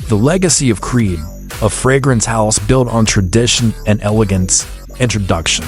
The legacy of Creed, a fragrance house built on tradition and elegance. Introduction.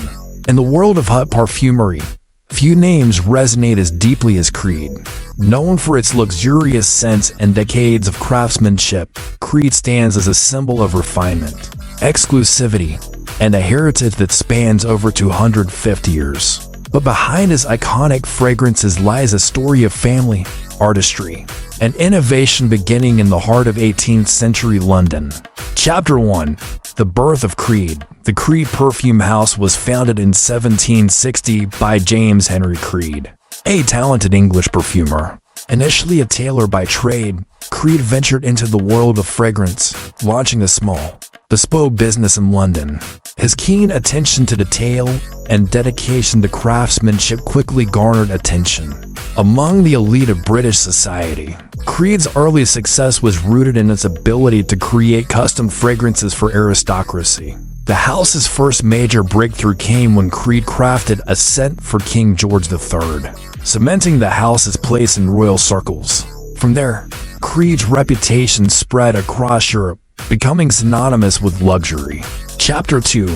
In the world of haute parfumerie, few names resonate as deeply as Creed. Known for its luxurious scents and decades of craftsmanship, Creed stands as a symbol of refinement, exclusivity, and a heritage that spans over 250 years. But behind his iconic fragrances lies a story of family, artistry, and innovation beginning in the heart of 18th century London. Chapter 1. The birth of Creed. The Creed Perfume House was founded in 1760 by James Henry Creed, a talented English perfumer. Initially a tailor by trade, Creed ventured into the world of fragrance, launching a small, bespoke business in London. His keen attention to detail and dedication to craftsmanship quickly garnered attention among the elite of British society. Creed's early success was rooted in its ability to create custom fragrances for aristocracy. The house's first major breakthrough came when Creed crafted a scent for King George III, cementing the house's place in royal circles. From there, Creed's reputation spread across Europe, becoming synonymous with luxury. Chapter 2.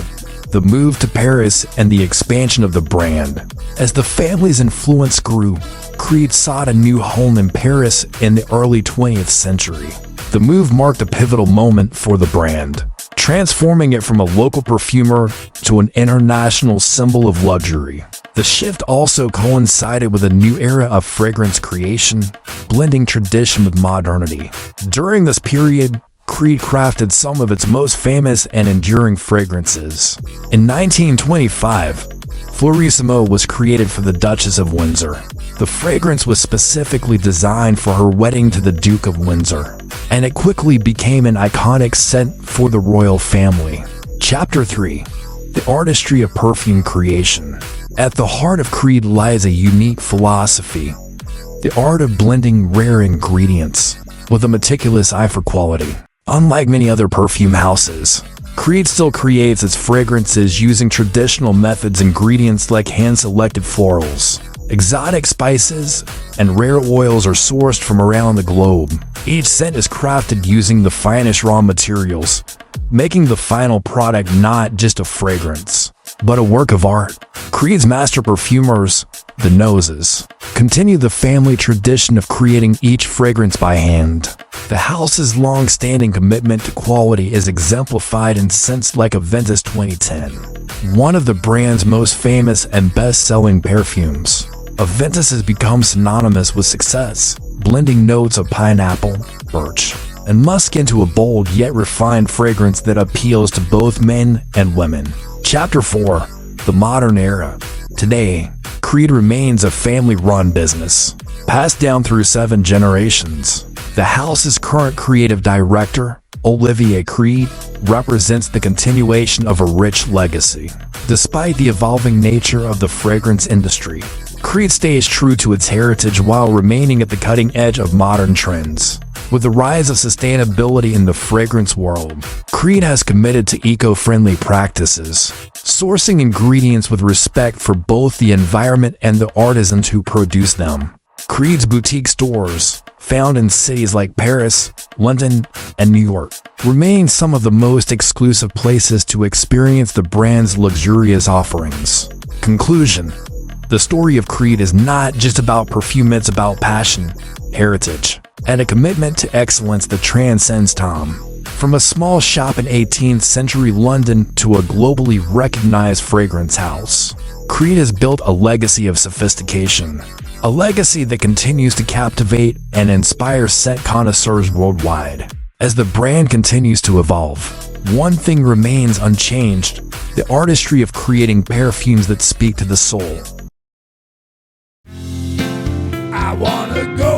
The move to Paris and the expansion of the brand. As the family's influence grew, Creed sought a new home in Paris in the early 20th century. The move marked a pivotal moment for the brand, transforming it from a local perfumer to an international symbol of luxury. The shift also coincided with a new era of fragrance creation, blending tradition with modernity. During this period, Creed crafted some of its most famous and enduring fragrances. In 1925, Florissimo was created for the Duchess of Windsor. The fragrance was specifically designed for her wedding to the Duke of Windsor, and it quickly became an iconic scent for the royal family. Chapter 3. The artistry of perfume creation. At the heart of Creed lies a unique philosophy, the art of blending rare ingredients with a meticulous eye for quality. Unlike many other perfume houses, Creed still creates its fragrances using traditional methods. Ingredients like hand-selected florals, exotic spices, and rare oils are sourced from around the globe. Each scent is crafted using the finest raw materials, making the final product not just a fragrance, but a work of art. Creed's master perfumers, the Noses, continue the family tradition of creating each fragrance by hand. The house's long-standing commitment to quality is exemplified in scents like Aventus 2010, one of the brand's most famous and best-selling perfumes. Aventus has become synonymous with success, blending notes of pineapple, birch, and musk into a bold yet refined fragrance that appeals to both men and women. Chapter 4. The modern era. Today, Creed remains a family-run business, passed down through 7 generations. The house's current creative director, Olivier Creed, represents the continuation of a rich legacy. Despite the evolving nature of the fragrance industry, Creed stays true to its heritage while remaining at the cutting edge of modern trends. With the rise of sustainability in the fragrance world, Creed has committed to eco-friendly practices, sourcing ingredients with respect for both the environment and the artisans who produce them. Creed's boutique stores, found in cities like Paris, London, and New York, remain some of the most exclusive places to experience the brand's luxurious offerings. Conclusion. The story of Creed is not just about perfume, it's about passion, heritage, and a commitment to excellence that transcends time. From a small shop in 18th century London to a globally recognized fragrance house, Creed has built a legacy of sophistication, a legacy that continues to captivate and inspire scent connoisseurs worldwide. As the brand continues to evolve, one thing remains unchanged: the artistry of creating perfumes that speak to the soul. I wanna go